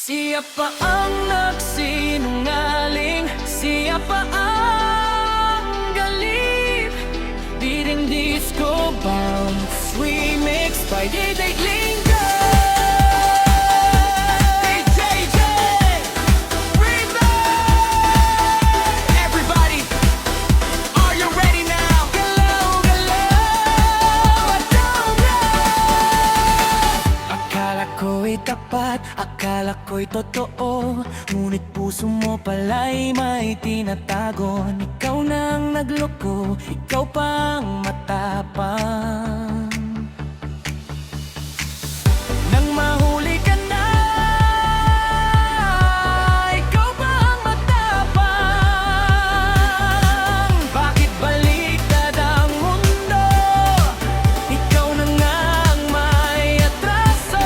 Siya pa ang nagsinungaling, siya pa ang galing. Beating disco bounce, remix by DJ Lingo. DJ Remix. Everybody, are you ready now? Galaw, galaw, akala ko'y tapat, akala ko'y totoo, ngunit puso mo pala'y may tinatagon. Ikaw nang nagloko, ikaw pang matapang. Nang mahuli ka na, ikaw pang matapang. Bakit baliktad ang mundo? Ikaw na nga ang may atraso.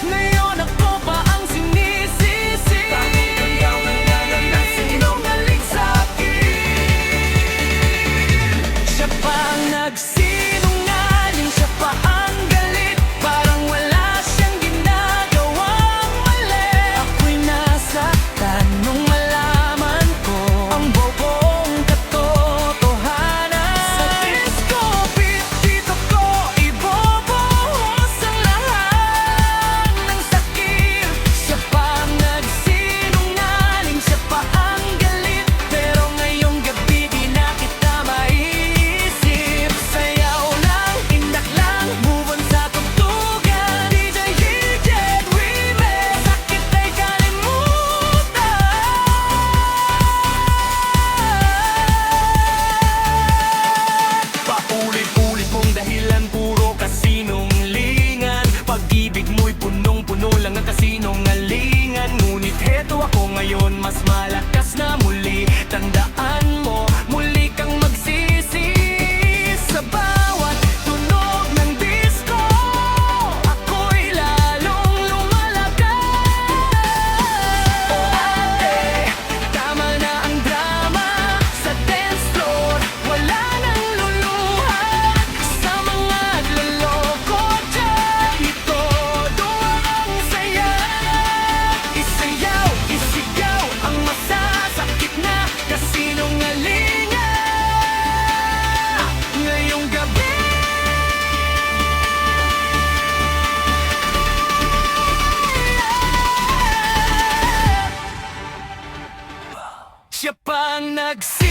Ngayon ako pa ang sinisisi. Bakit ikaw ang nagsinungaling sa'kin? Siya pa ang nagsinungaling, siya pa ang galit. Parang wala siyang ginagawang mali. Ako'y nasaktan nung malaman ko ang bobong katotohanan. Sa disco beat, dito ko ibubuhos ang lahat ng sakit. Siya pa ang nagsinungaling, siya pa ang galit. Pero ngayong gabi di na kita maiisip. Sayaw lang, indak lang, move on sa tugtugan. DJ Remix, sakit ay kalimutan. Paulit-ulit mong dahilan, puro kasinungalingan. Pag-ibig mo'y punong-puno lang ng kasinungalingan. Ngunit heto ako ngayon, mas malakas na muli. Tandaan mo, muli kang magsisi. Sa bawat tunog ng disco, ako'y lalong lumalakas. O ate, tama na ang drama sa dance floor. Wala nang luluha sa mga loloko dyan. Ito doang saya. Isayaw, isigaw ang masasakit na kasinungalingan. Ngayong gabi siya pang nagsinungaling.